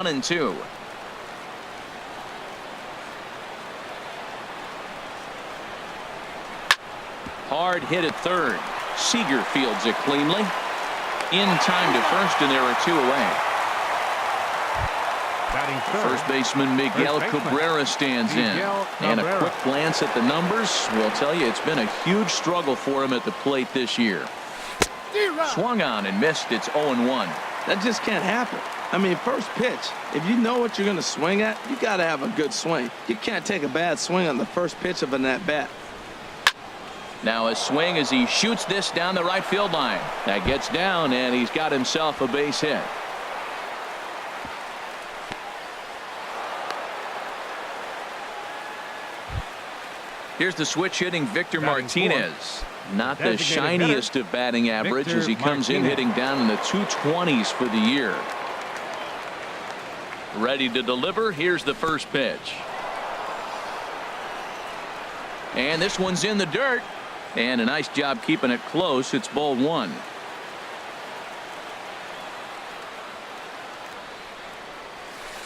1-2. Hard hit at third. Seager fields it cleanly. In time to first, and there are two away. First baseman Miguel Cabrera stands in. And a quick glance at the numbers will tell you it's been a huge struggle for him at the plate this year. Swung on and missed. It's 0-1. That just can't happen. I mean, first pitch, if you know what you're going to swing at, you got to have a good swing. You can't take a bad swing on the first pitch of an at-bat. Now a swing as he shoots this down the right field line. That gets down, and he's got himself a base hit. Here's the switch hitting Victor Martinez. Not the shiniest of batting average as he comes in hitting down in the 220s for the year. Ready to deliver. Here's the first pitch. And this one's in the dirt. And a nice job keeping it close. It's ball one.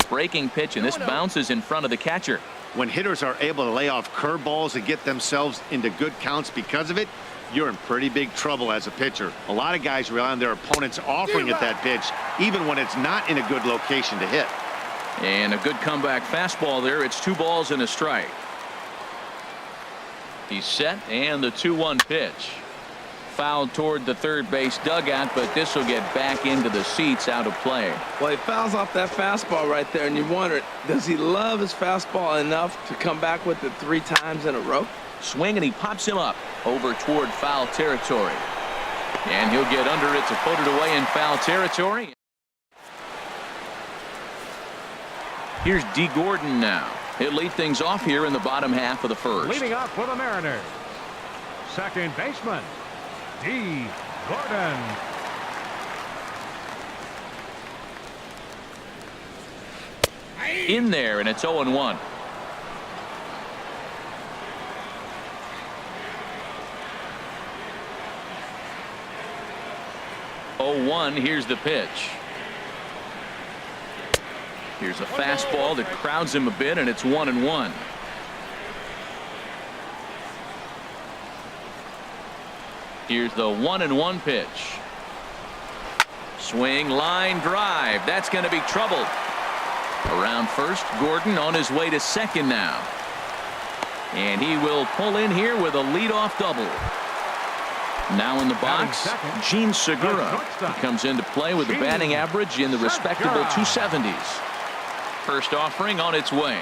Breaking pitch, and this bounces in front of the catcher. When hitters are able to lay off curveballs and get themselves into good counts because of it, you're in pretty big trouble as a pitcher. A lot of guys rely on their opponents offering at that pitch, even when it's not in a good location to hit. And a good comeback fastball there. It's 2 balls and a strike. He's set, and the 2-1 pitch. Fouled toward the third base dugout, but this will get back into the seats, out of play. Well, he fouls off that fastball right there, and you wonder, does he love his fastball enough to come back with it 3 times in a row? Swing, and he pops him up over toward foul territory. And he'll get under it to put it away in foul territory. Here's D. Gordon now. He'll lead things off here in the bottom half of the first. Leading off for the Mariners, second baseman, D. Gordon. In there, and it's 0-1. Here's the pitch. Here's a fastball that crowds him a bit, and it's 1-1. Here's the 1-1 pitch. Swing, line drive. That's going to be trouble. Around first, Gordon on his way to second now. And he will pull in here with a leadoff double. Now in the box, Gene Segura. He comes into play with a batting average in the respectable 270s. First offering on its way.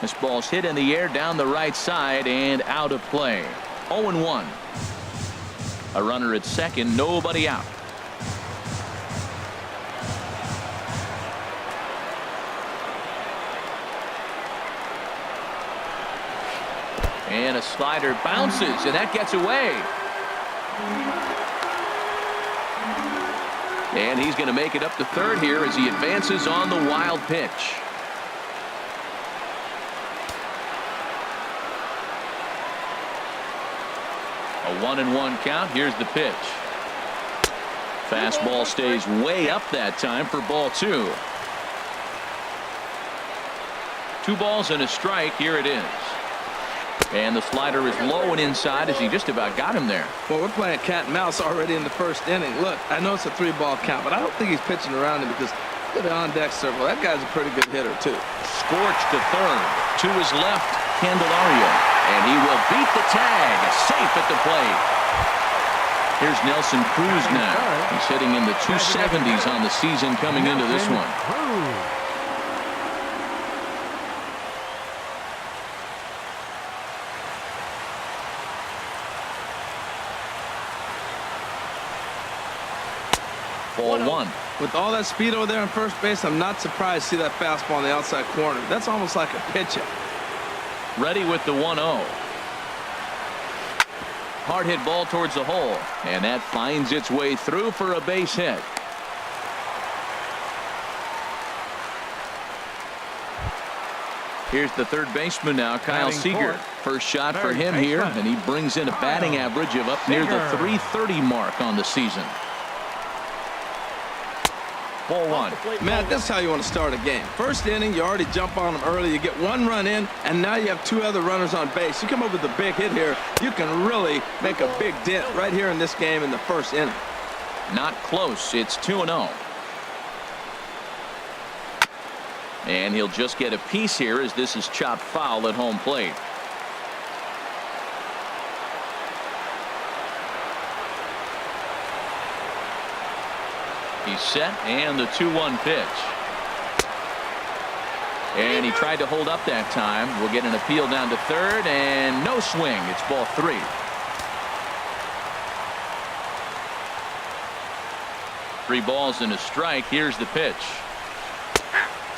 This ball's hit in the air down the right side and out of play. 0-1. A runner at second, nobody out. And a slider bounces, and that gets away. And he's going to make it up to third here as he advances on the wild pitch. A 1-1 count. Here's the pitch. Fastball stays way up that time for ball 2. 2 balls and a strike. Here it is. And the slider is low and inside as he just about got him there. Well, we're playing cat and mouse already in the first inning. Look, I know it's a 3-ball count, but I don't think he's pitching around him because look at the on-deck circle. That guy's a pretty good hitter, too. Scorched to third. To his left, Candelario. And he will beat the tag. Safe at the plate. Here's Nelson Cruz now. He's hitting in the 270s on the season coming into this one. Ball 1. With all that speed over there on first base, I'm not surprised to see that fastball on the outside corner. That's almost like a pitch-up. Ready with the 1-0. Hard hit ball towards the hole, and that finds its way through for a base hit. Here's the third baseman now, Kyle Seager. First shot for him here, and he brings in a batting average of up near the .330 mark on the season. Ball one. Matt, this is how you want to start a game. First inning, you already jump on them early. You get one run in, and now you have two other runners on base. You come up with a big hit here, you can really make a big dent right here in this game in the first inning. Not close. It's 2-0. And he'll just get a piece here as this is chopped foul at home plate. He's set, and the 2-1 pitch. And he tried to hold up that time. We'll get an appeal down to third, and no swing. It's ball three. Three balls and a strike. Here's the pitch.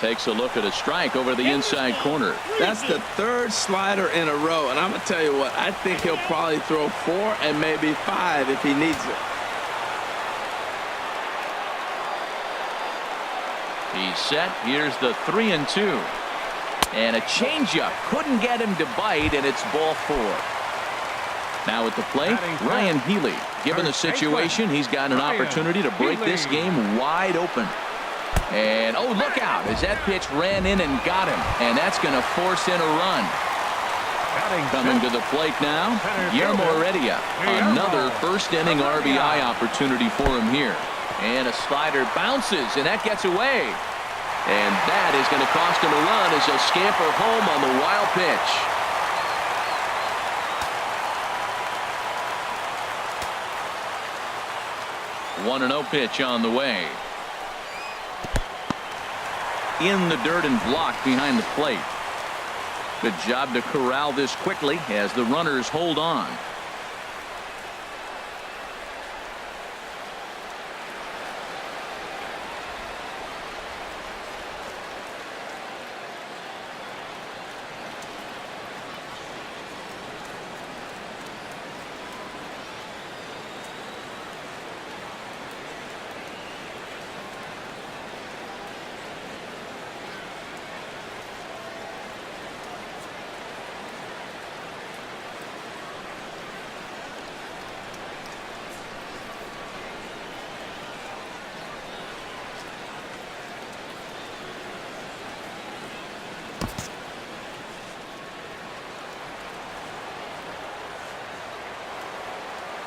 Takes a look at a strike over the inside corner. That's the third slider in a row, and I'm going to tell you what, I think he'll probably throw 4 and maybe 5 if he needs it. He's set. Here's the 3-2. And a changeup. Couldn't get him to bite, and it's ball 4. Now at the plate, Ryan Healy. Given the situation, he's got an opportunity to break this game wide open. And, oh, look out, as that pitch ran in and got him. And that's going to force in a run. Coming to the plate now, Guillermo Heredia. Another first-inning RBI opportunity for him here. And a slider bounces, and that gets away. And that is going to cost him a run as he'll scamper home on the wild pitch. One 1-0 pitch on the way. In the dirt and blocked behind the plate. Good job to corral this quickly as the runners hold on.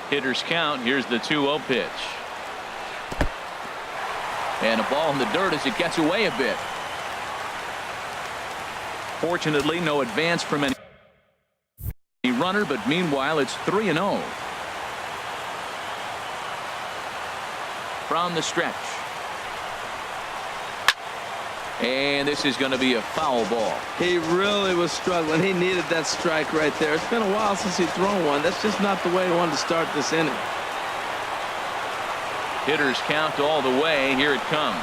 Hitters count. Here's the 2-0 pitch. And a ball in the dirt as it gets away a bit. Fortunately, no advance from any runner, but meanwhile, it's 3-0. From the stretch. And this is going to be a foul ball. He really was struggling. He needed that strike right there. It's been a while since he's thrown one. That's just not the way he wanted to start this inning. Hitters count all the way. Here it comes.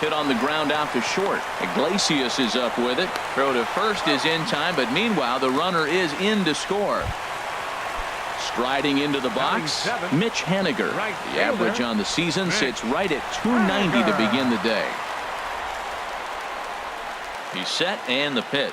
Hit on the ground out to short. Iglesias is up with it. Throw to first is in time, but meanwhile the runner is in to score. Striding into the box, Mitch Haniger. The average on the season sits right at .290 to begin the day. He's set, and the pitch.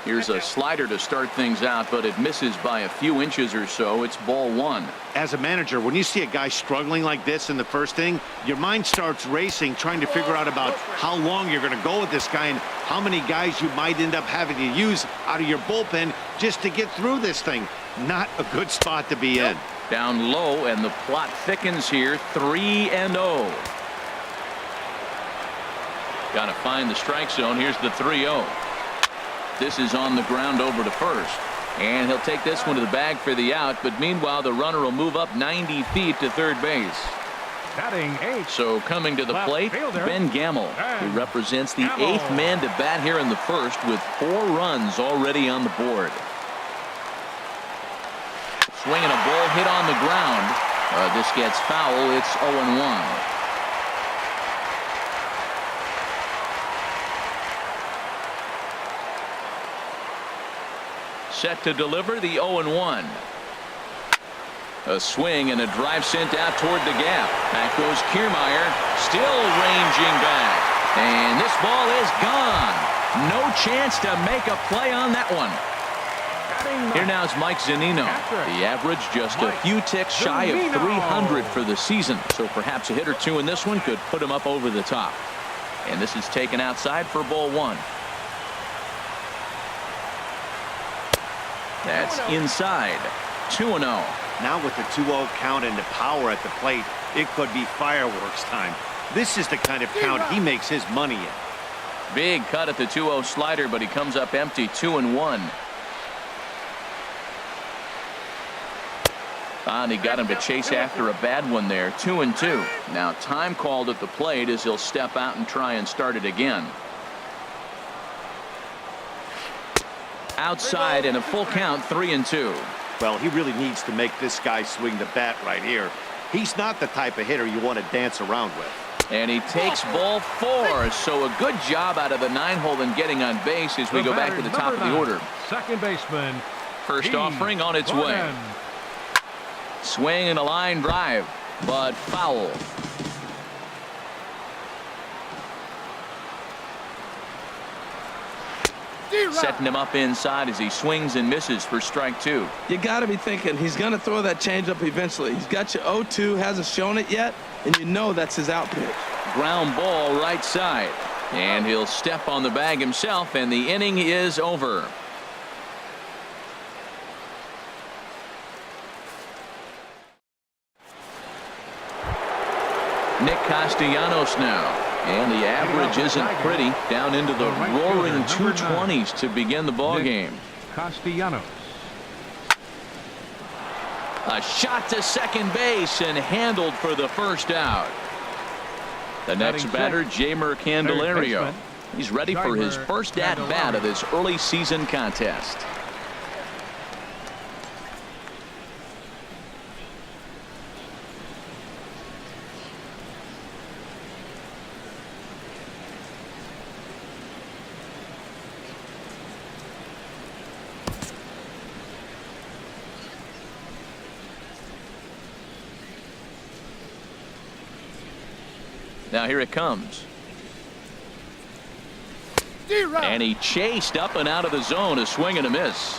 Here's a slider to start things out, but it misses by a few inches or so. It's ball 1. As a manager, when you see a guy struggling like this in the first inning, your mind starts racing, trying to figure out about how long you're going to go with this guy and how many guys you might end up having to use out of your bullpen just to get through this thing. Not a good spot to be in. Down low, and the plot thickens here. 3-0. Got to find the strike zone. Here's the 3-0. This is on the ground over to first. And he'll take this one to the bag for the out. But meanwhile, the runner will move up 90 feet to third base. Batting 8. So coming to the plate, Ben Gamble, who represents the 8th man to bat here in the first with 4 runs already on the board. Swinging a ball hit on the ground. This gets foul. It's 0-1. Set to deliver the 0-1. A swing and a drive sent out toward the gap. Back goes Kiermaier, still ranging back. And this ball is gone. No chance to make a play on that one. Here now is Mike Zunino. The average just a few ticks shy of 300 for the season. So perhaps a hit or two in this one could put him up over the top. And this is taken outside for ball one. That's inside. 2-0. Now with the 2-0 count and the power at the plate, it could be fireworks time. This is the kind of count he makes his money in. Big cut at the 2-0 slider, but he comes up empty. 2-1. And he got him to chase after a bad one there. 2-2. Now time called at the plate as he'll step out and try and start it again. Outside and a full count. 3-2. Well, he really needs to make this guy swing the bat right here. He's not the type of hitter you want to dance around with. And he takes ball 4. So a good job out of the 9-hole in getting on base as we go back to the top of the order. Second baseman. First offering on its way. Swing and a line drive, but foul. Setting him up inside as he swings and misses for strike 2. You got to be thinking he's going to throw that changeup eventually. He's got you 0-2, hasn't shown it yet, and you know that's his out pitch. Ground ball right side, and he'll step on the bag himself, and the inning is over. Nick Castellanos now. And the average isn't pretty, down into the roaring 220s to begin the ball game. Castellanos. A shot to second base and handled for the first out. The next batter, Jeimer Candelario. He's ready for his first at-bat of this early season contest. Now here it comes. And he chased up and out of the zone. A swing and a miss.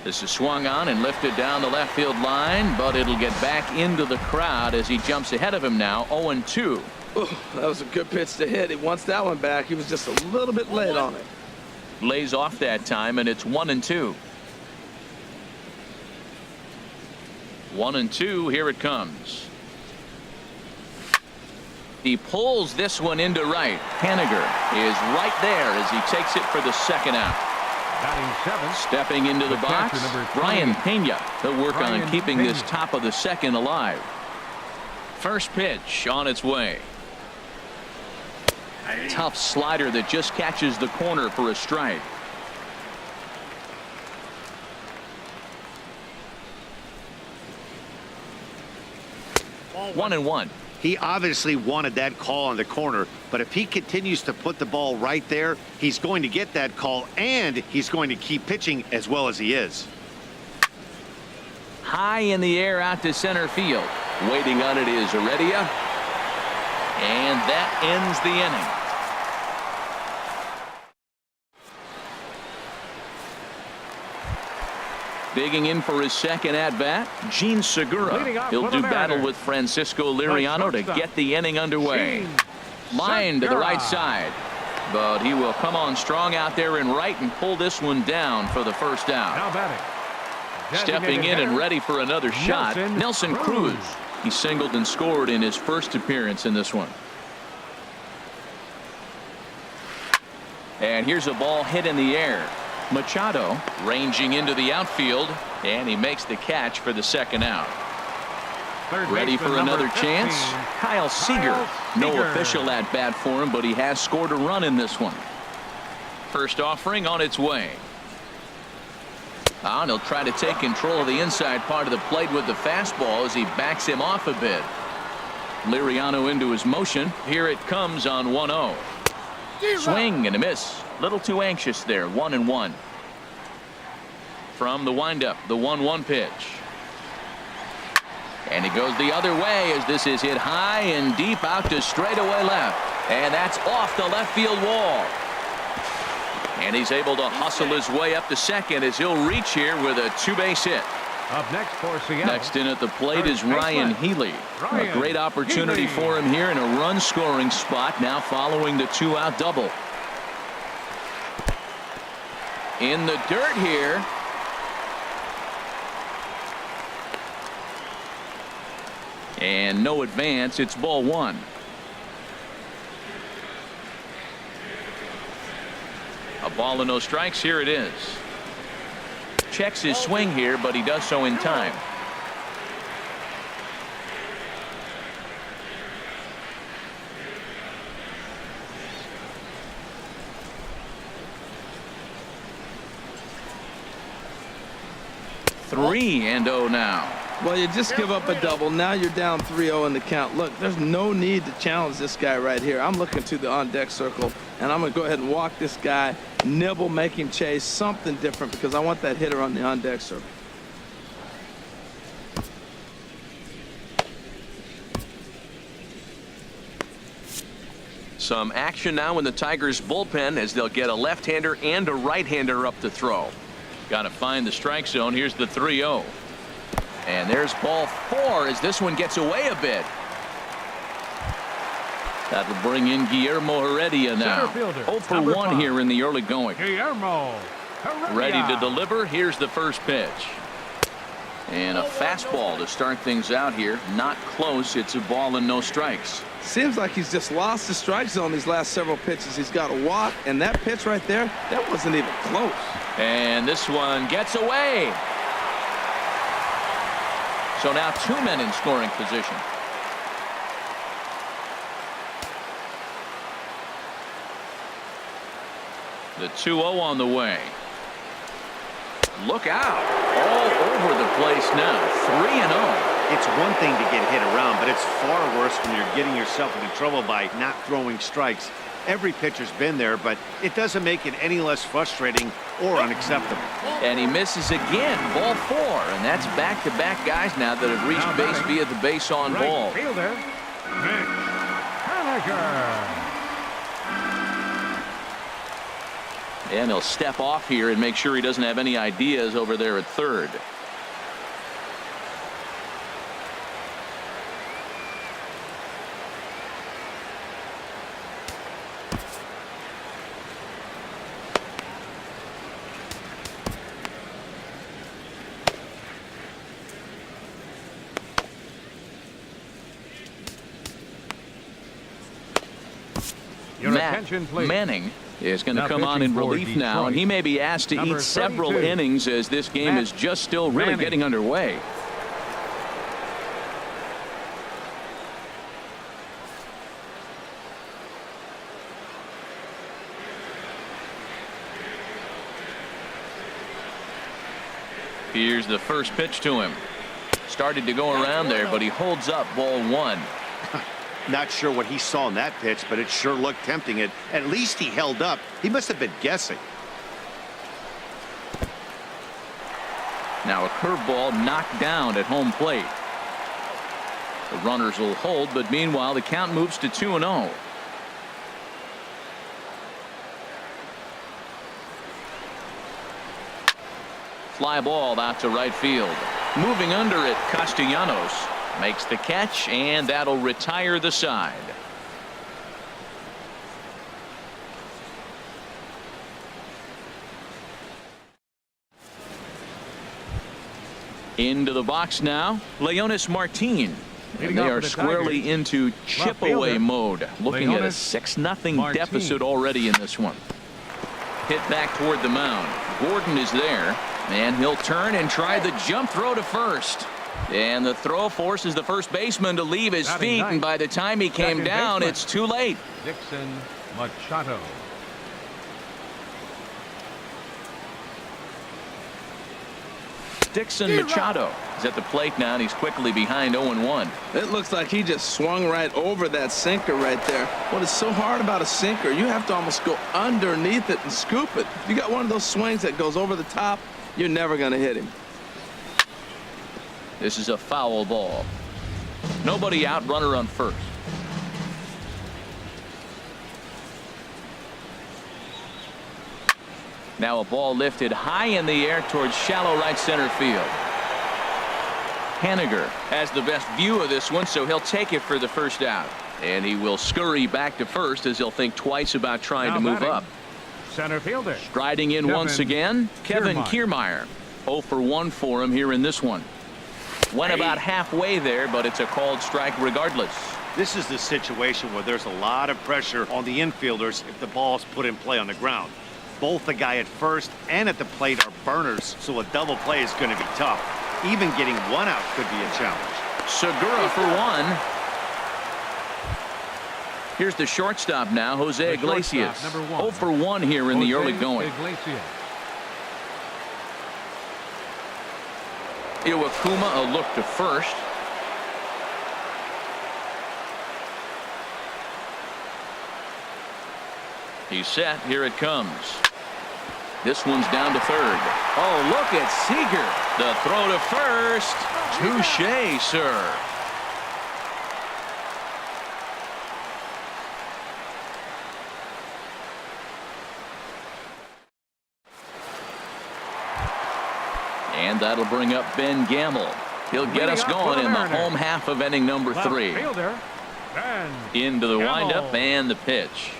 This is swung on and lifted down the left field line, but it'll get back into the crowd as he jumps ahead of him now. 0-2. Oh, that was a good pitch to hit. He wants that one back. He was just a little bit late on it. Lays off that time, and it's 1-2. 1-2. Here it comes. He pulls this one into right. Haniger is right there as he takes it for the second out. Stepping into the box, Brian Pena. He'll work on keeping this top of the second alive. First pitch on its way. Tough slider that just catches the corner for a strike. 1-1. He obviously wanted that call on the corner, but if he continues to put the ball right there, he's going to get that call, and he's going to keep pitching as well as he is. High in the air out to center field. Waiting on it is Heredia. And that ends the inning. Digging in for his second at-bat, Gene Segura. He'll do battle with Francisco Liriano to get the inning underway. Line to the right side, but he will come on strong out there in right and pull this one down for the first out. Now batting. Stepping in and ready for another shot, Nelson Cruz. He singled and scored in his first appearance in this one. And here's a ball hit in the air. Machado ranging into the outfield, and he makes the catch for the second out. Ready for another chance? Kyle Seager. No official at bat for him, but he has scored a run in this one. First offering on its way. And he'll try to take control of the inside part of the plate with the fastball as he backs him off a bit. Liriano into his motion. Here it comes on 1-0. Swing and a miss. Little too anxious there. 1-1. From the windup, the 1-1 pitch. And he goes the other way as this is hit high and deep out to straightaway left. And that's off the left field wall. And he's able to hustle his way up to second as he'll reach here with a two-base hit. Up next for Seattle. Next in at the plate is Ryan Healy. A great opportunity for him here in a run-scoring spot now following the two-out double. In the dirt here. And no advance. It's ball one. A ball and no strikes. Here it is. Checks his swing here, but he does so in time. Three and 0 now. Well, you just give up a double. Now you're down 3-0 in the count. Look, there's no need to challenge this guy right here. I'm looking to the on-deck circle, and I'm going to go ahead and walk this guy, nibble, make him chase, something different, because I want that hitter on the on-deck circle. Some action now in the Tigers bullpen as they'll get a left-hander and a right-hander up to throw. Got to find the strike zone. Here's the 3-0. And there's ball four as this one gets away a bit. That will bring in Guillermo Heredia now. 0 for 1 here in the early going. Guillermo Heredia. Ready to deliver. Here's the first pitch. And a fastball to start things out here. Not close. It's a ball and no strikes. Seems like he's just lost the strike zone these last several pitches. He's got a walk, and that pitch right there, that wasn't even close. And this one gets away. So now 2 men in scoring position. The 2-0 on the way. Look out. All over the place now. 3-0. It's one thing to get hit around, but it's far worse when you're getting yourself into trouble by not throwing strikes. Every pitcher's been there, but it doesn't make it any less frustrating or unacceptable. And he misses again. Ball four. And that's back-to-back guys now that have reached base via the base on ball. Fielder, Mitch Haniger. And he'll step off here and make sure he doesn't have any ideas over there at third. Manning is going to come on in relief now, and he may be asked to eat several innings as this game is just still really getting underway. Here's the first pitch to him. Started to go around there, but he holds up ball one. Not sure what he saw in that pitch, but it sure looked tempting. At least he held up. He must have been guessing. Now a curveball knocked down at home plate. The runners will hold, but meanwhile the count moves to 2-0. Fly ball out to right field. Moving under it, Castellanos makes the catch, and that'll retire the side. Into the box now, Leonis Martin. And they are squarely into chip away mode. Looking at a 6-0 deficit already in this one. Hit back toward the mound. Gordon is there, and he'll turn and try the jump throw to first. And the throw forces the first baseman to leave his feet, and by the time he came down, it's too late. Dixon Machado. Dixon Machado is at the plate now, and he's quickly behind 0-1. It looks like he just swung right over that sinker right there. What is so hard about a sinker, you have to almost go underneath it and scoop it. If you got one of those swings that goes over the top, you're never going to hit him. This is a foul ball. Nobody out, runner on first. Now a ball lifted high in the air towards shallow right center field. Haniger has the best view of this one, so he'll take it for the first out. And he will scurry back to first as he'll think twice about trying to move up. Center fielder. Striding in once again, Kevin Kiermaier. 0 for 1 for him here in this one. Went about halfway there, but it's a called strike regardless. This is the situation where there's a lot of pressure on the infielders if the ball's put in play on the ground. Both the guy at first and at the plate are burners, so a double play is going to be tough. Even getting one out could be a challenge. Segura for one. Here's the shortstop now, Jose Iglesias. 0 for 1 here in the early going. Iwakuma a look to first. He's set. Here it comes. This one's down to third. Oh, look at Seager. The throw to first. Touche, sir. And that'll bring up Ben Gamble. He'll get us going in the home half of inning number 3. Into the windup and the pitch.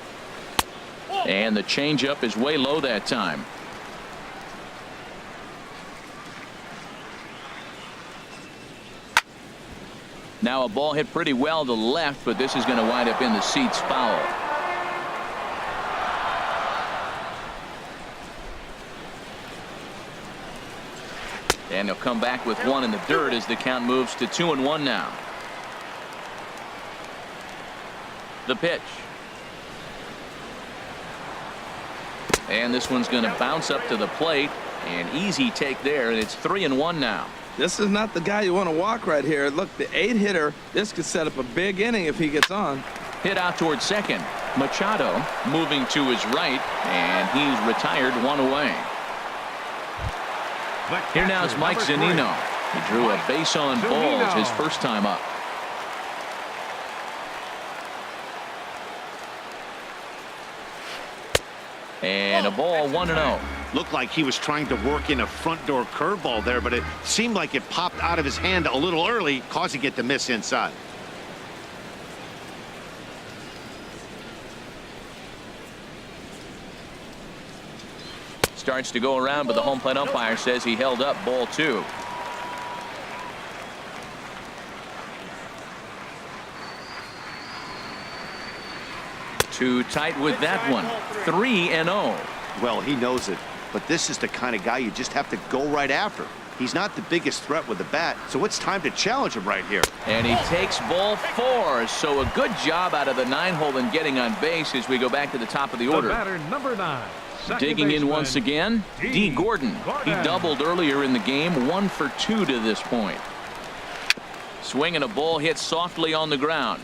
And the changeup is way low that time. Now a ball hit pretty well to left, but this is going to wind up in the seats foul. And he'll come back with one in the dirt as the count moves to 2-1 now. The pitch. And this one's going to bounce up to the plate. An easy take there, and it's 3-1 now. This is not the guy you want to walk right here. Look, the 8-hitter, this could set up a big inning if he gets on. Hit out towards second. Machado moving to his right, and he's retired, one away. Here now is Mike Zunino. He drew a base on balls his first time up. And a ball, 1-0. Looked like he was trying to work in a front door curveball there, but it seemed like it popped out of his hand a little early, causing it to miss inside. Starts to go around, but the home plate umpire says he held up, ball 2. Too tight with that one. 3-0. Well, he knows it, but this is the kind of guy you just have to go right after. He's not the biggest threat with the bat, so it's time to challenge him right here. And he takes ball 4, so a good job out of the 9-hole in getting on base as we go back to the top of the order. Batter number 9. Digging in once again, D. Gordon. He doubled earlier in the game, 1 for 2 to this point. Swinging a ball hit softly on the ground.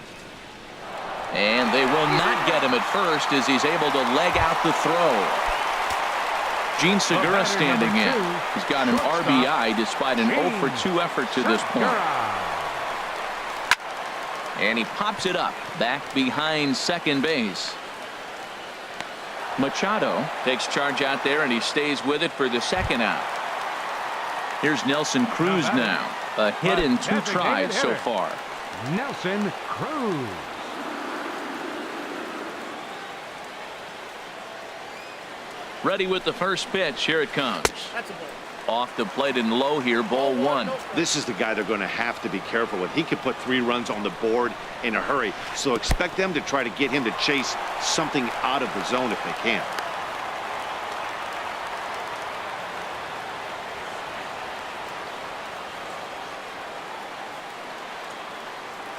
And they will not get him at first as he's able to leg out the throw. Gene Segura standing in. He's got an RBI despite an 0 for 2 effort to this point. And he pops it up back behind second base. Machado takes charge out there, and he stays with it for the second out. Here's Nelson Cruz now. A hit in 2 tries so far. Nelson Cruz. Ready with the first pitch. Here it comes. Off the plate and low here, ball 1. This is the guy they're going to have to be careful with. He could put 3 runs on the board in a hurry, so expect them to try to get him to chase something out of the zone if they can.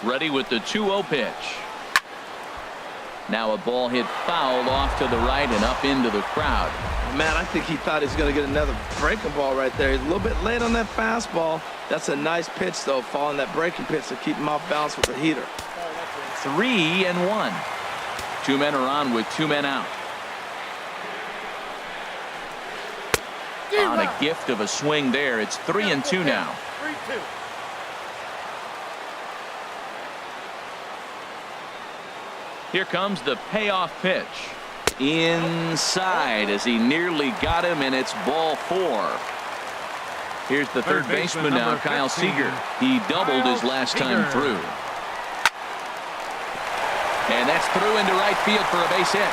Ready with the 2-0 pitch. Now a ball hit foul off to the right and up into the crowd. Man, I think he thought he was going to get another breaking ball right there. He's a little bit late on that fastball. That's a nice pitch, though, following that breaking pitch to keep him off balance with the heater. 3-1. 2 men are on with 2 men out. On a gift of a swing there. It's 3-2 now. Here comes the payoff pitch. Inside as he nearly got him, and it's ball 4. Here's the third baseman now, Kyle Seager. He doubled his last time through. And that's through into right field for a base hit.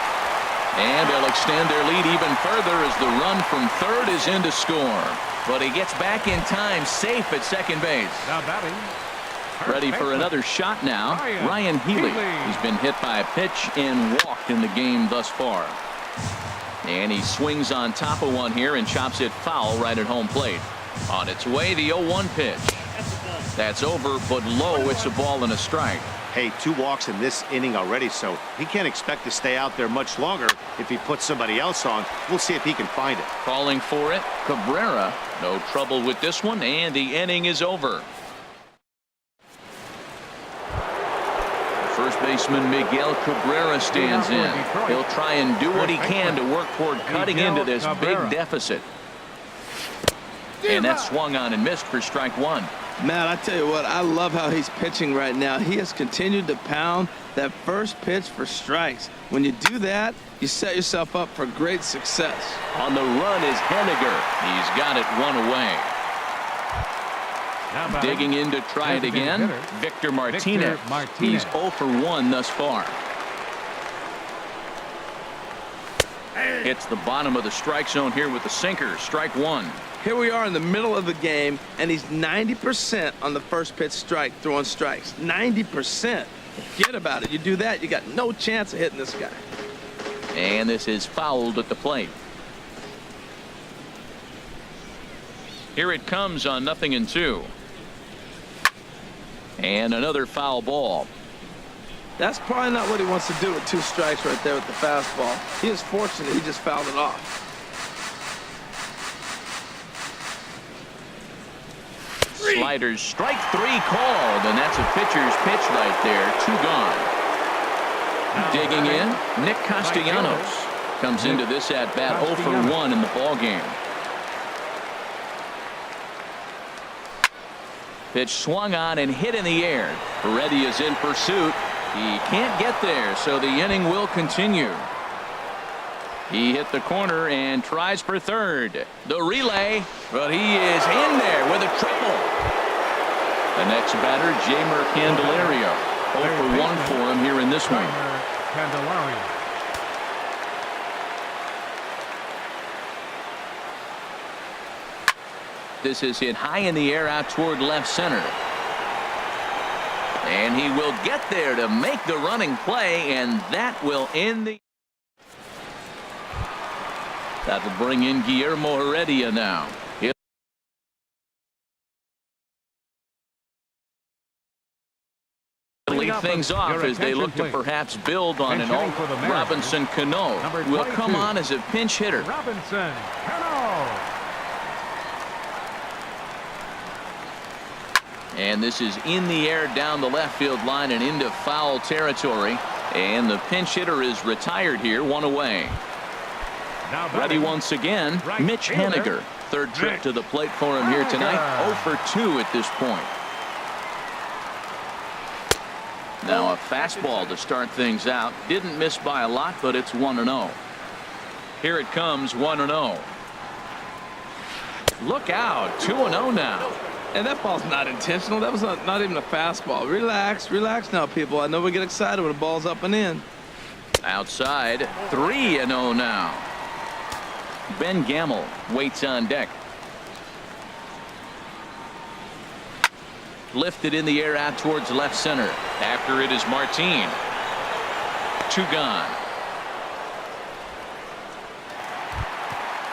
And they'll extend their lead even further as the run from third is in to score. But he gets back in time, safe at second base. Now batting. Ready for another shot now. Ryan Healy. He's been hit by a pitch and walked in the game thus far. And he swings on top of one here and chops it foul right at home plate. On its way, the 0-1 pitch. That's over, but low. It's a ball and a strike. Hey, 2 walks in this inning already, so he can't expect to stay out there much longer if he puts somebody else on. We'll see if he can find it. Calling for it, Cabrera. No trouble with this one, and the inning is over. First baseman Miguel Cabrera stands in. He'll try and do what he can to work toward cutting into this big deficit. And that swung on and missed for strike 1. Matt, I tell you what, I love how he's pitching right now. He has continued to pound that first pitch for strikes. When you do that, you set yourself up for great success. On the run is Henniger. He's got it 1 away. Digging in to try it again, Victor Martinez. He's 0 for 1 thus far. Hits the bottom of the strike zone here with the sinker. Strike 1. Here we are in the middle of the game, and he's 90% on the first pitch strike, throwing strikes. 90%. Forget about it. You do that, you got no chance of hitting this guy. And this is fouled at the plate. Here it comes on 0-2. And another foul ball. That's probably not what he wants to do with 2 strikes right there with the fastball. He is fortunate he just fouled it off. Sliders, strike 3 called, and that's a pitcher's pitch right there. 2 gone. Digging in, Nick Castellanos comes into this at bat 0 for 1 in the ball game. Pitch swung on and hit in the air. Reddy is in pursuit. He can't get there, so the inning will continue. He hit the corner and tries for third. The relay, but he is in there with a triple. The next batter, Jeimer Candelario. 0 for 1 for him here in this one. Candelario. This is hit high in the air out toward left center. And he will get there to make the running play, and that will end the... That will bring in Guillermo Heredia now. He'll lead things off as they look to perhaps build on an all. Robinson Cano will come on as a pinch hitter. Robinson Cano. And this is in the air down the left field line and into foul territory. And the pinch hitter is retired here, 1 away. Ready once again, Mitch Henniger. Third trip to the plate for him here tonight. 0 for 2 at this point. Now a fastball to start things out. Didn't miss by a lot, but it's 1-0. Here it comes, 1-0. Look out, 2-0 now. And that ball's not intentional. That was not even a fastball. Relax, relax now, people. I know we get excited when the ball's up and in. Outside, 3-0 now. Ben Gamble waits on deck. Lifted in the air out towards left center. After it is Martin. 2 gone.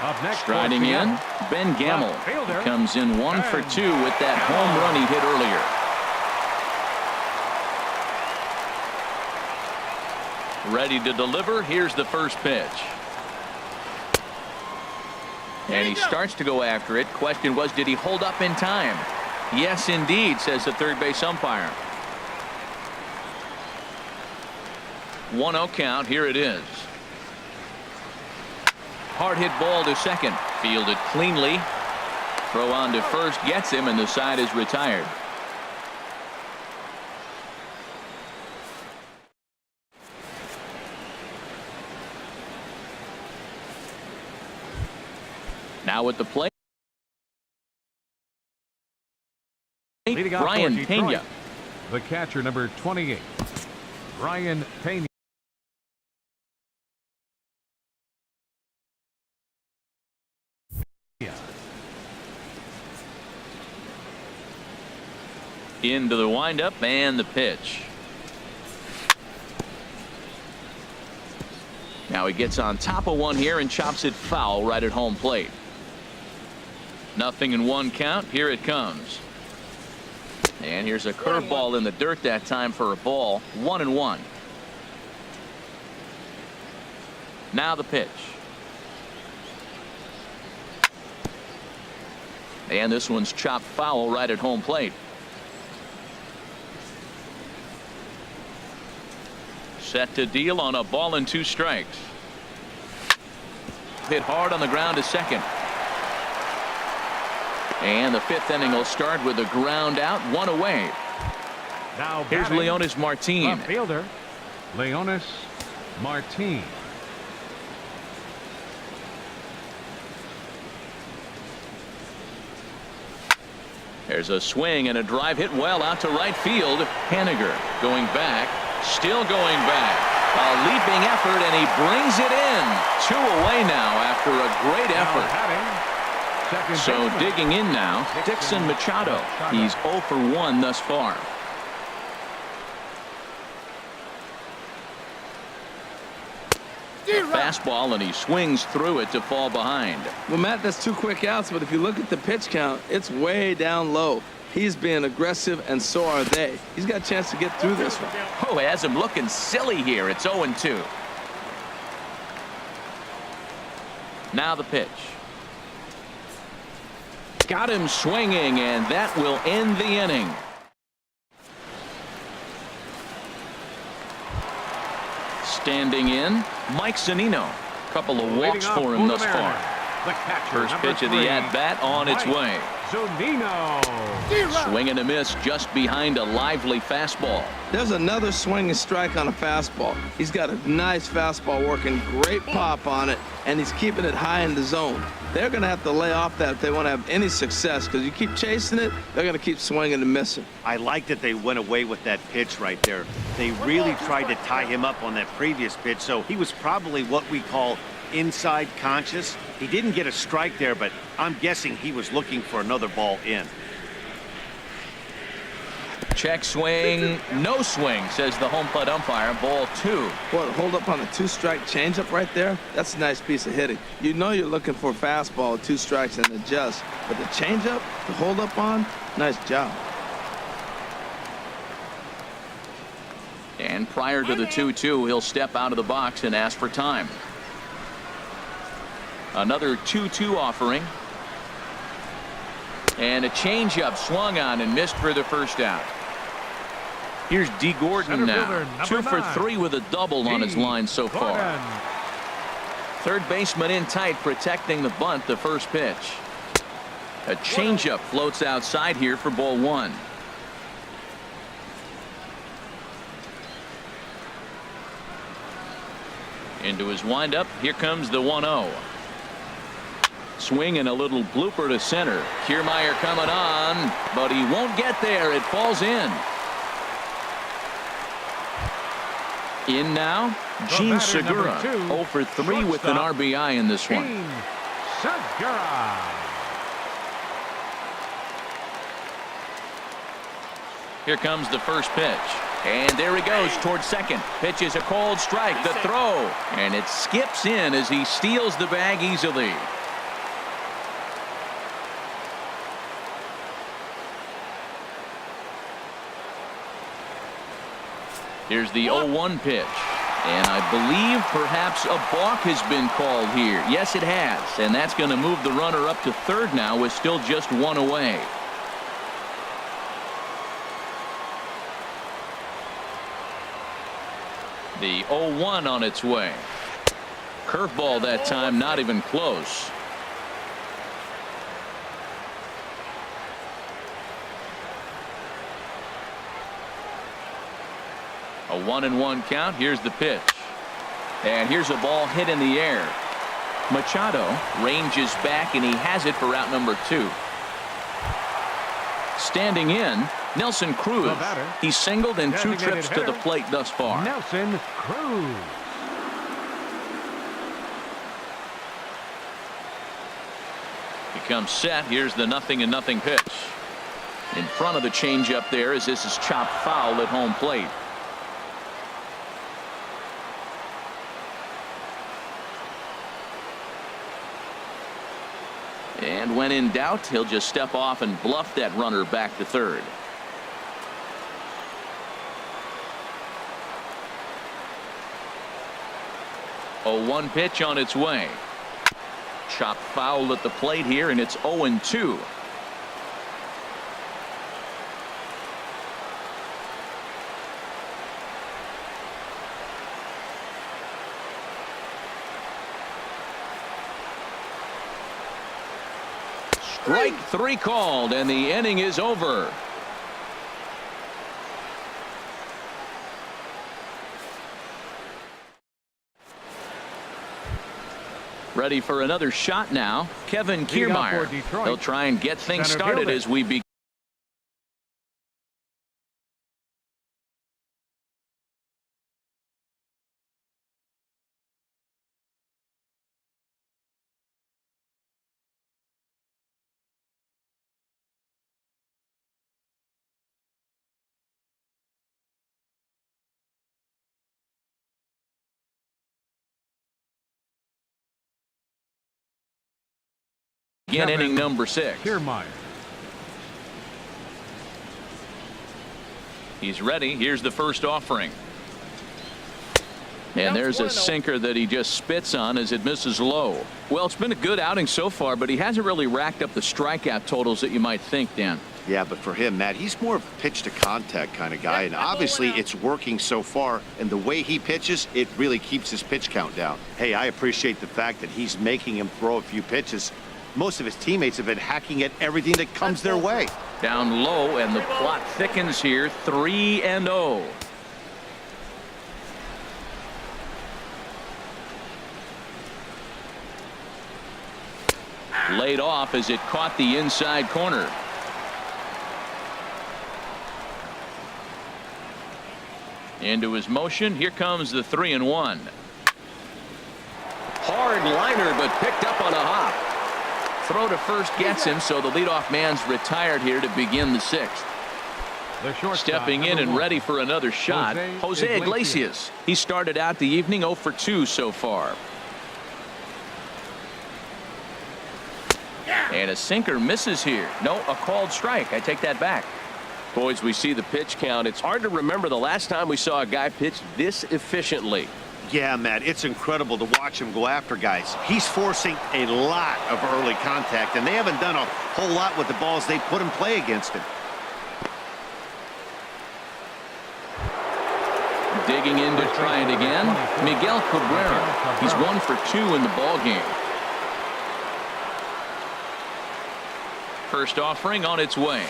Up next, striding in, Ben Gamble comes in 1 for 2 with that home run he hit earlier. Ready to deliver. Here's the first pitch. And he starts to go after it. Question was, did he hold up in time? Yes, indeed, says the third base umpire. 1-0 count. Here it is. Hard hit ball to second. Fielded cleanly. Throw on to first gets him, and the side is retired. Now with the plate, Leading off Brian for Detroit, Pena. the catcher, number 28, Brian Pena. Into the windup and the pitch. Now he gets on top of one here and chops it foul right at home plate. 0-1 count. Here it comes. And here's a curveball in the dirt that time for a ball. 1-1. Now the pitch. And this one's chopped foul right at home plate. Set to deal on a ball and 2 strikes. Hit hard on the ground to second. And the 5th inning will start with a ground out, 1 away. Now here's Leonis Martin. left fielder, Leonis Martin. There's a swing and a drive hit well out to right field. Haniger going back, still going back. A leaping effort, and he brings it in. 2 away now after a great effort. So digging in now, Dixon Machado. He's 0 for 1 thus far. Fastball, and he swings through it to fall behind. Well, Matt, that's 2 quick outs, but if you look at the pitch count, it's way down low. He's being aggressive, and so are they. He's got a chance to get through this one. Oh, he has him looking silly here. It's 0-2. Now the pitch. Got him swinging, and that will end the inning. Standing in, Mike Zunino. Couple of walks for him thus far. First pitch of the at-bat on its way. Zunino. Swing and a miss just behind a lively fastball. There's another swing and strike on a fastball. He's got a nice fastball working, great pop on it, and he's keeping it high in the zone. They're going to have to lay off that if they want to have any success, because you keep chasing it, they're going to keep swinging and missing. I like that they went away with that pitch right there. They really tried to tie him up on that previous pitch, so he was probably what we call inside conscious. He didn't get a strike there, but I'm guessing he was looking for another ball in. Check swing, no swing, says the home plate umpire. Ball 2. Boy, hold up on a 2-strike changeup right there. That's a nice piece of hitting. You know you're looking for a fastball, 2 strikes and adjust. But the changeup, to hold up on, nice job. And prior to the 2-2, he'll step out of the box and ask for time. Another 2-2 offering. And a changeup swung on and missed for the first out. Here's D. Gordon now. 2 for 3 with a double on his line so far. Third baseman in tight, protecting the bunt, the first pitch. A changeup floats outside here for ball 1. Into his windup. Here comes the 1-0. Swing and a little blooper to center. Kiermaier coming on, but he won't get there. It falls in. In now, Gene Segura. 0 for 3 with an RBI in this one. Segura. Here comes the first pitch. And there he goes towards second. Pitch is a called strike. The throw. And it skips in as he steals the bag easily. Here's the 0-1 pitch. And I believe perhaps a balk has been called here. Yes, it has. And that's going to move the runner up to third now with still just 1 away. The 0-1 on its way. Curveball that time, not even close. A 1-1 count. Here's the pitch. And here's a ball hit in the air. Machado ranges back, and he has it for out number 2. Standing in, Nelson Cruz. He's singled in 2 trips to the plate thus far. Nelson Cruz. Becomes set. Here's the 0-0 pitch. In front of the changeup there, as this is chopped foul at home plate. And when in doubt, he'll just step off and bluff that runner back to third. A 1 pitch on its way. Chopped foul at the plate here, and it's 0-2. Strike 3 called, and the inning is over. Ready for another shot now, Kevin Kiermaier. He'll try and get things started as we begin. Again, inning number 6. Kiermaier. He's ready. Here's the first offering. And there's a sinker that he just spits on as it misses low. Well, it's been a good outing so far, but he hasn't really racked up the strikeout totals that you might think, Dan. Yeah, but for him, Matt, he's more of a pitch to contact kind of guy, and obviously it's working so far, and the way he pitches, it really keeps his pitch count down. Hey, I appreciate the fact that he's making him throw a few pitches. Most of his teammates have been hacking at everything that comes their way. Down low, and the plot thickens here. 3-0. Laid off as it caught the inside corner. Into his motion. Here comes the 3-1. Hard liner, but picked up on a hop. Throw to first gets him, so the leadoff man's retired here to begin the 6th. Stepping in and ready for another shot, Jose Iglesias. He started out the evening 0 for 2 so far. And a sinker misses here. No, a called strike. I take that back. Boys, we see the pitch count. It's hard to remember the last time we saw a guy pitch this efficiently. Yeah, Matt, it's incredible to watch him go after guys. He's forcing a lot of early contact, and they haven't done a whole lot with the balls they put in play against him. Digging in to try it again, Miguel Cabrera. He's 1 for 2 in the ball game. First offering on its way.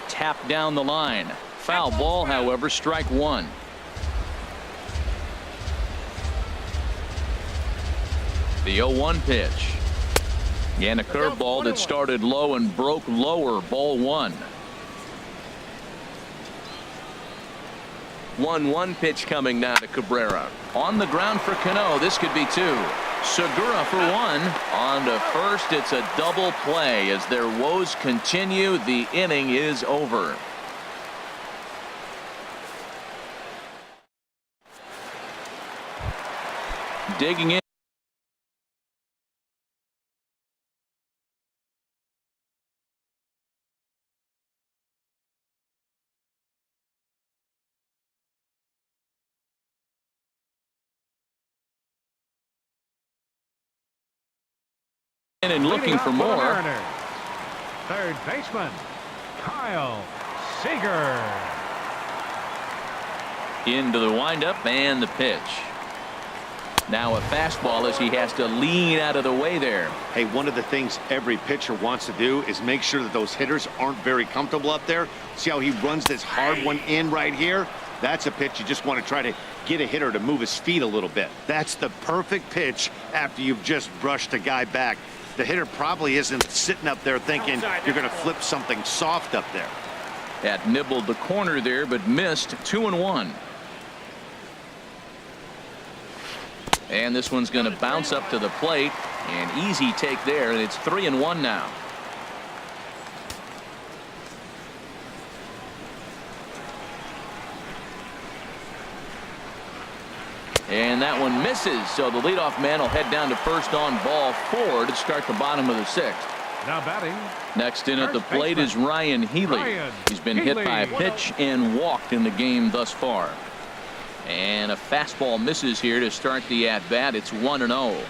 Tapped down the line. Foul ball, however, strike 1. The 0-1 pitch. And a curveball that started low and broke lower. Ball 1. 1-1 pitch coming now to Cabrera. On the ground for Cano. This could be 2. Segura for 1. On to first. It's a double play as their woes continue. The inning is over. Digging in. And looking for more. Third baseman, Kyle Seager. Into the windup and the pitch. Now a fastball as he has to lean out of the way there. Hey, one of the things every pitcher wants to do is make sure that those hitters aren't very comfortable up there. See how he runs this hard one in right here? That's a pitch you just want to try to get a hitter to move his feet a little bit. That's the perfect pitch after you've just brushed a guy back. The hitter probably isn't sitting up there thinking you're going to flip something soft up there. That nibbled the corner there, but missed. 2-1. And this one's going to bounce up to the plate. An easy take there, and it's 3-1 now. And that one misses, so the leadoff man will head down to first on ball 4 to start the bottom of the 6th. Now batting. Next in at the plate is Ryan Healy. He's been hit by a pitch and walked in the game thus far. And a fastball misses here to start the at-bat. It's 1-0.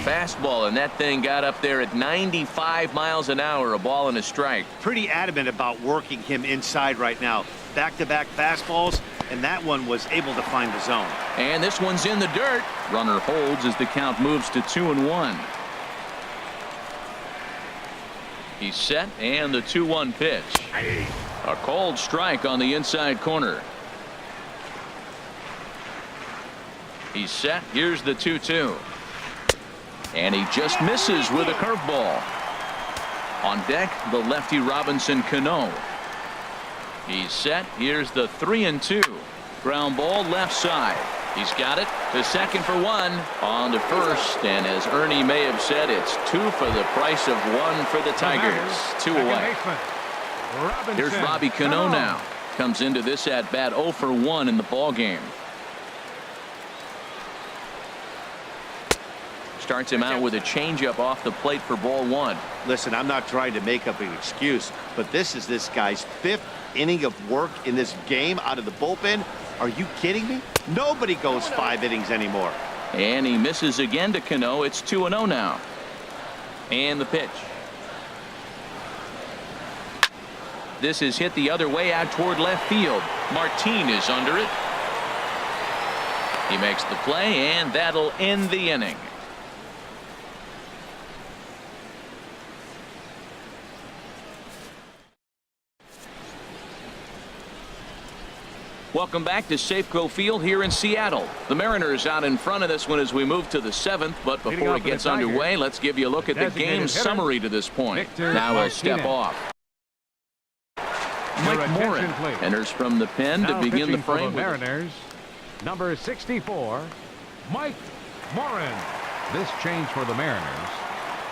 Fastball, and that thing got up there at 95 miles an hour, a ball and a strike. Pretty adamant about working him inside right now. Back-to-back fastballs, and that one was able to find the zone. And this one's in the dirt. Runner holds as the count moves to 2-1. He's set, and the 2-1 pitch. A cold strike on the inside corner. He's set. Here's the 2-2. And he just misses with a curveball. On deck, the lefty Robinson Cano. He's set. Here's the 3-2. Ground ball left side. He's got it to second for 1. On to first, and as Ernie may have said, it's 2 for the price of 1 for the Tigers. 2 away. Here's Robbie Cano now. Comes into this at bat 0 for 1 in the ball game. Starts him out with a changeup off the plate for ball 1. Listen, I'm not trying to make up an excuse, but this is this guy's 5th inning of work in this game out of the bullpen. Are you kidding me? Nobody goes 5 innings anymore. And he misses again to Cano. It's 2-0 now. And the pitch. This is hit the other way out toward left field. Martin is under it. He makes the play, and that'll end the inning. Welcome back to Safeco Field here in Seattle. The Mariners out in front of this one as we move to the 7th. But before it gets underway, let's give you a look at the game summary to this point. Now he'll step off. Mike Morin enters from the pen to begin the frame. Mariners, number 64, Mike Morin. This change for the Mariners.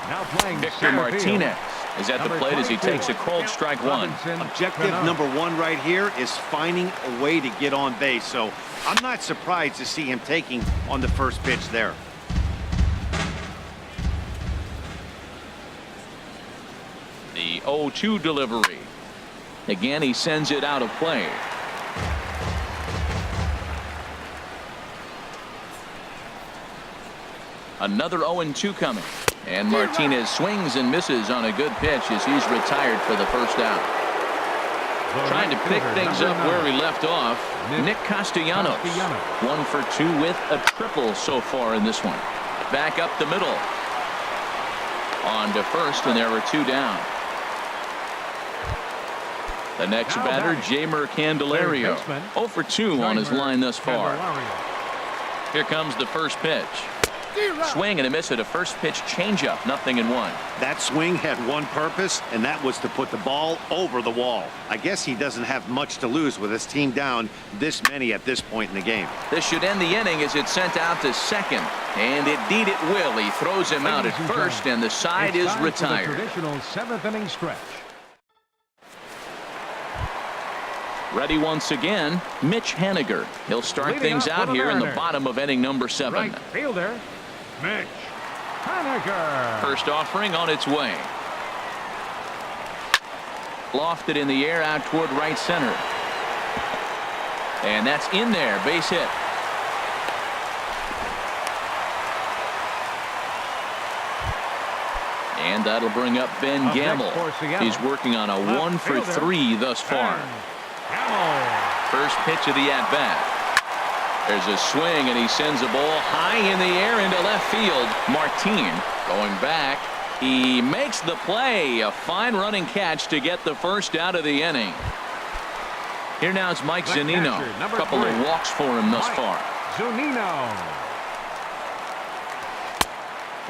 Now playing Victor Martinez is at the plate as he takes a cold strike 1. Objective number 1 right here is finding a way to get on base. So I'm not surprised to see him taking on the first pitch there. The 0-2 delivery. Again, he sends it out of play. Another 0-2 coming. And Martinez swings and misses on a good pitch as he's retired for the first out. Trying to pick things up where he left off, Nick Castellanos. 1 for 2 with a triple so far in this one. Back up the middle. On to first, and there are 2 down. The next batter, Jeimer Candelario. 0 for 2 on his line thus far. Here comes the first pitch. Swing and a miss at a first pitch changeup. 0-1. That swing had one purpose, and that was to put the ball over the wall. I guess he doesn't have much to lose with his team down this many at this point in the game. This should end the inning as it's sent out to second. And indeed it will. He throws him out at first, and the side is retired. Traditional 7th inning stretch. Ready once again, Mitch Haniger. He'll start things out here in the bottom of inning number 7. Right fielder, Mitch Haniger. First offering on its way. Lofted in the air out toward right center. And that's in there. Base hit. And that'll bring up Ben Gamble. He's working on a 1 for 3 thus far. First pitch of the at-bat. There's a swing, and he sends a ball high in the air into left field. Martin going back. He makes the play. A fine running catch to get the first out of the inning. Here now is Mike Zunino. A couple of walks for him thus far. Zunino.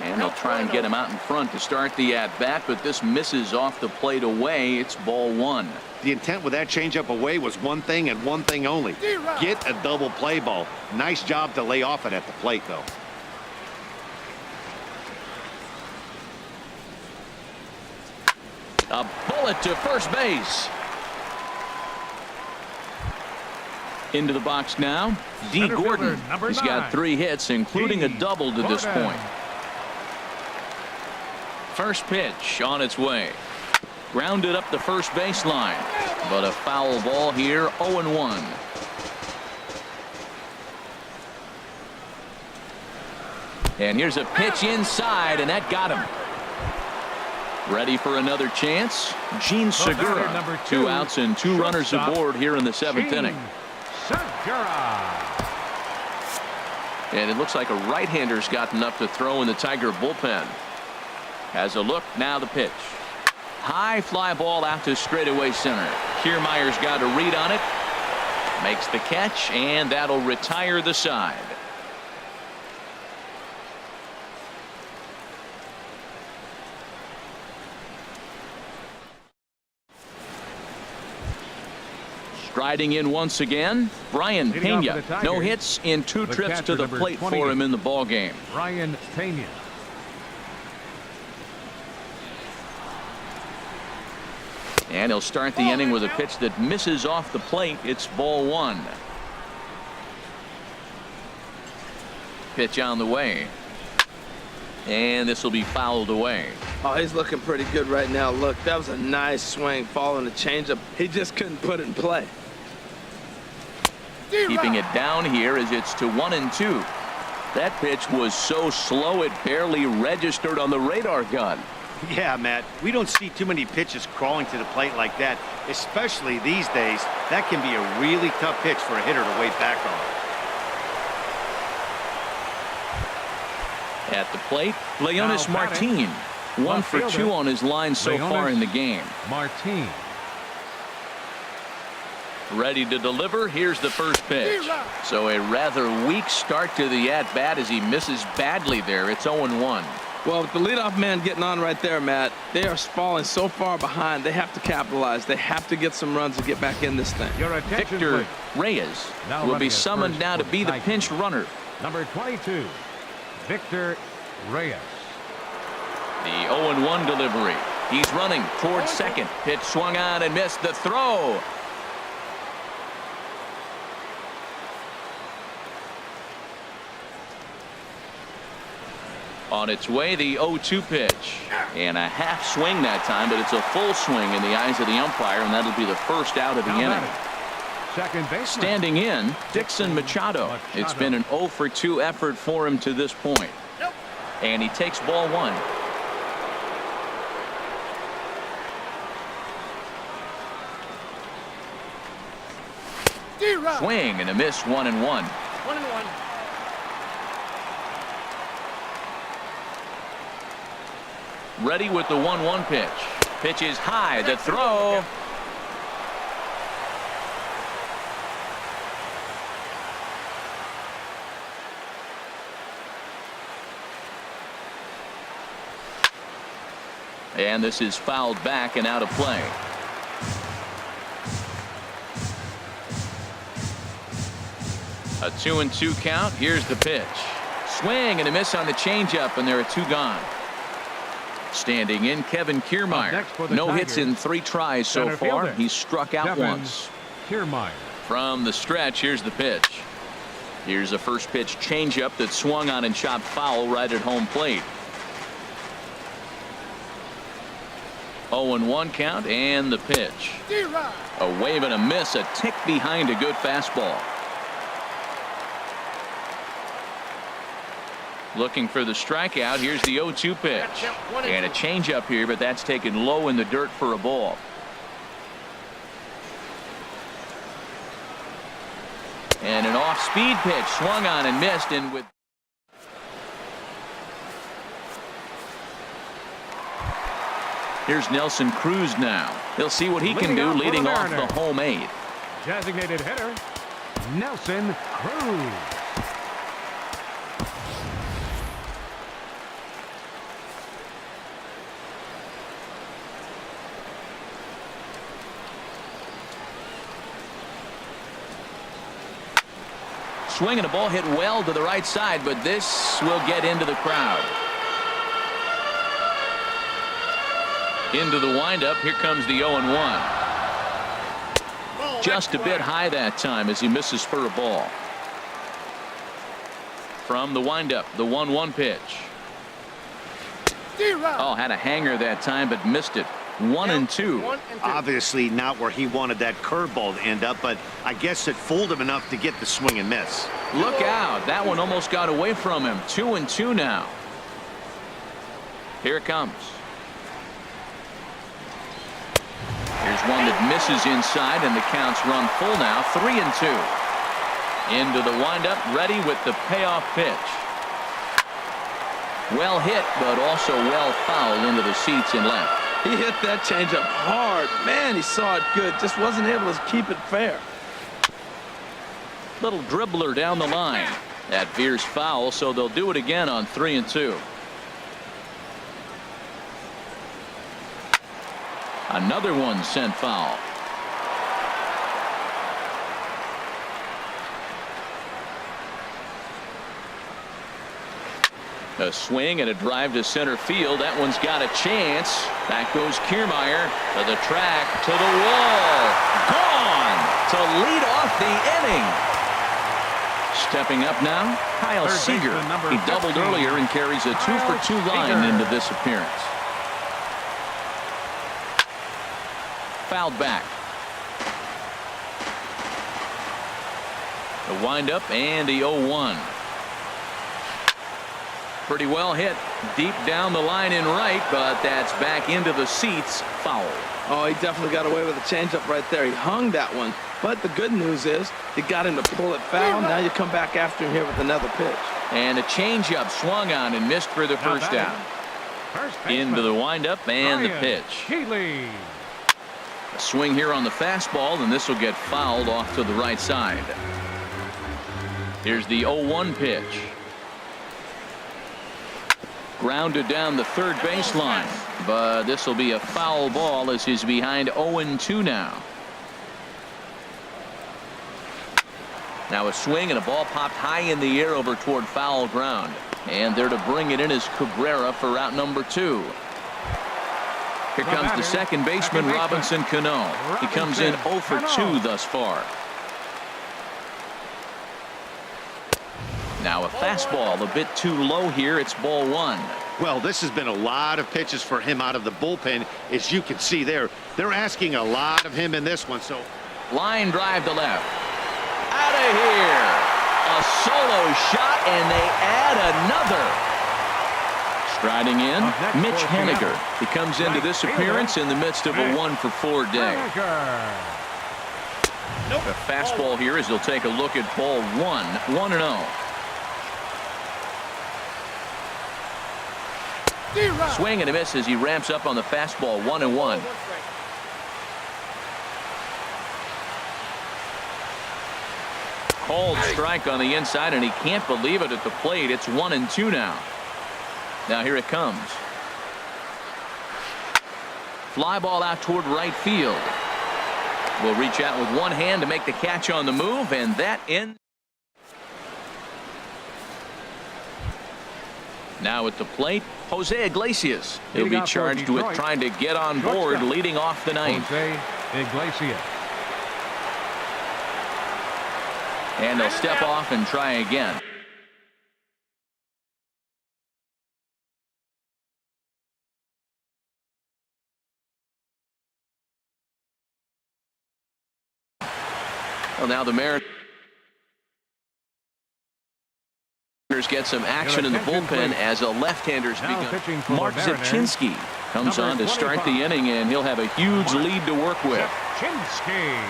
And they'll try and get him out in front to start the at-bat, but this misses off the plate away. It's ball one. The intent with that changeup away was one thing and one thing only. Get a double play ball. Nice job to lay off it at the plate, though. A bullet to first base. Into the box now, D. Gordon. He's got 3 hits, including a double to this point. First pitch on its way. Grounded up the first baseline, but a foul ball here, 0-1. And here's a pitch inside, and that got him. Ready for another chance. Gene Segura. 2 outs and 2 runners aboard here in the 7th inning. And it looks like a right-hander's gotten up to throw in the Tiger bullpen. Has a look. Now the pitch. High fly ball out to straightaway center. Kiermaier's got a read on it. Makes the catch, and that'll retire the side. Striding in once again, Brian Pena. No hits in 2 trips to the plate for him in the ball game. Brian Pena. And he'll start the inning with a pitch that misses off the plate. It's ball one. Pitch on the way. And this will be fouled away. Oh, he's looking pretty good right now. Look, that was a nice swing following the changeup. He just couldn't put it in play. Keeping it down here as it's to 1-2. That pitch was so slow it barely registered on the radar gun. Yeah, Matt, we don't see too many pitches crawling to the plate like that, especially these days. That can be a really tough pitch for a hitter to wait back on. At the plate, Leonis Martin. 1 for 2 on his line so far in the game. Martin. Ready to deliver. Here's the first pitch. So a rather weak start to the at-bat as he misses badly there. It's 0-1. Well, with the leadoff man getting on right there, Matt, they are falling so far behind. They have to capitalize. They have to get some runs to get back in this thing. Your attention, Victor please. Reyes will be summoned now to be the pinch runner. Number 22, Victor Reyes. The 0-1 delivery. He's running towards second. Pitch swung on and missed. The throw. On its way, the 0-2 pitch. And a half swing that time, but it's a full swing in the eyes of the umpire, and that'll be the first out of the inning. Second baseman. Standing in, Dixon Machado. It's been an 0 for 2 effort for him to this point. And he takes ball one. Swing and a miss, 1-1. 1-1. Ready with the 1-1 pitch. Pitch is high. The throw. And this is fouled back and out of play. A 2-2 count. Here's the pitch. Swing and a miss on the changeup, and there are 2 gone. Standing in, Kevin Kiermaier. No hits in 3 tries so far. He's struck out once. Kiermaier. From the stretch, here's the pitch. Here's a first pitch changeup that swung on and chopped foul right at home plate. 0-1 count and the pitch. A wave and a miss, a tick behind a good fastball. Looking for the strikeout. Here's the 0-2 pitch. And a changeup here, but that's taken low in the dirt for a ball. And an off-speed pitch swung on and missed. And with here's Nelson Cruz now. He'll see what he can do leading off the home 8th. Designated hitter, Nelson Cruz. Swinging a ball hit well to the right side, but this will get into the crowd. Into the windup. Here comes the 0-1. Just a bit high that time as he misses for a ball. From the windup, the 1-1 pitch. Oh, had a hanger that time, but missed it. 1-2. Obviously not where he wanted that curveball to end up, but I guess it fooled him enough to get the swing and miss. Look out. That one almost got away from him. 2-2 now. Here it comes. Here's one that misses inside, and the counts run full now. 3-2. Into the windup, ready with the payoff pitch. Well hit, but also well fouled into the seats and left. He hit that changeup hard. Man, he saw it good. Just wasn't able to keep it fair. Little dribbler down the line. That veers foul, so they'll do it again on 3-2. Another one sent foul. A swing and a drive to center field. That one's got a chance. Back goes Kiermaier to the track, to the wall. Gone to lead off the inning. Stepping up now, Kyle Seager. He doubled earlier and carries a 2-for-2 line into this appearance. Fouled back. The windup and the 0-1. Pretty well hit deep down the line in right, but that's back into the seats. Foul. Oh, he definitely got away with a changeup right there. He hung that one. But the good news is you got him to pull it foul. Now you come back after him here with another pitch. And a changeup swung on and missed for the first down. Into the windup and the pitch. A swing here on the fastball, and this will get fouled off to the right side. Here's the 0-1 pitch. Grounded down the third baseline, but this will be a foul ball as he's behind 0-2 now. Now a swing and a ball popped high in the air over toward foul ground, and there to bring it in is Cabrera for route number 2. Here comes the second baseman, Robinson Cano. He comes in 0 for 2 thus far. Now a fastball a bit too low here. It's ball 1. Well, this has been a lot of pitches for him out of the bullpen. As you can see there, they're asking a lot of him in this one. So line drive to left. Out of here. A solo shot, and they add another. Striding in, Mitch Haniger. He comes into this appearance in the midst of a 1-for-4 day. The fastball here as he'll take a look at ball 1. 1-0. Swing and a miss as he ramps up on the fastball. 1-1. Called strike on the inside, and he can't believe it at the plate. It's 1-2 now. Now here it comes. Fly ball out toward right field. Will reach out with one hand to make the catch on the move, and that ends. Now at the plate, Jose Iglesias. He'll be charged with trying to get on board leading off the ninth. Jose Iglesias. And he'll step off and try again. Well, now the Mariners get some action in the bullpen as a left-hander's begun. Mark Zipchinski comes on to start the inning, and he'll have a huge lead to work with. Zipchinski.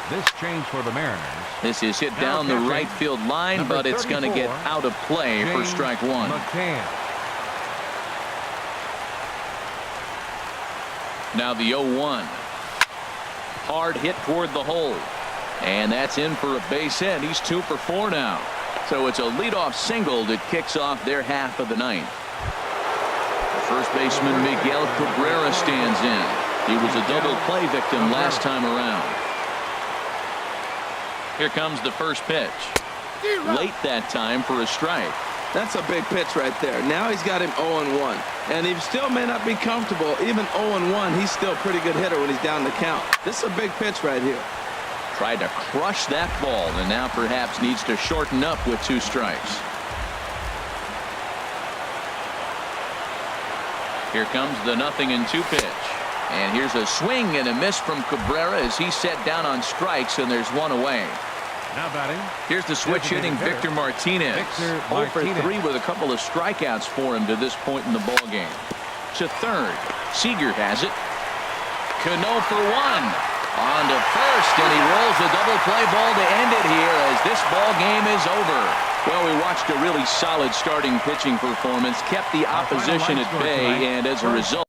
This change for the Mariners. This is hit down the right field line, but it's going to get out of play for strike 1. Now the 0-1. Hard hit toward the hole. And that's in for a base hit. He's 2 for 4 now. So it's a leadoff single that kicks off their half of the ninth. The first baseman Miguel Cabrera stands in. He was a double play victim last time around. Here comes the first pitch. late that time for a strike. That's a big pitch right there. Now he's got him 0-1. And he still may not be comfortable. Even 0-1, he's still a pretty good hitter when he's down the count. This is a big pitch right here. Tried to crush that ball, and now perhaps needs to shorten up with 2 strikes. Here comes the 0-2 pitch. And here's a swing and a miss from Cabrera as he's set down on strikes, and there's 1 away. Now batting. Here's the switch hitting Victor Martinez. 0 for 3 with a couple of strikeouts for him to this point in the ball game. To third. Seager has it. Cano for 1. On to first, and he rolls a double play ball to end it here as this ball game is over. Well, we watched a really solid starting pitching performance, kept the opposition at bay, and as a result,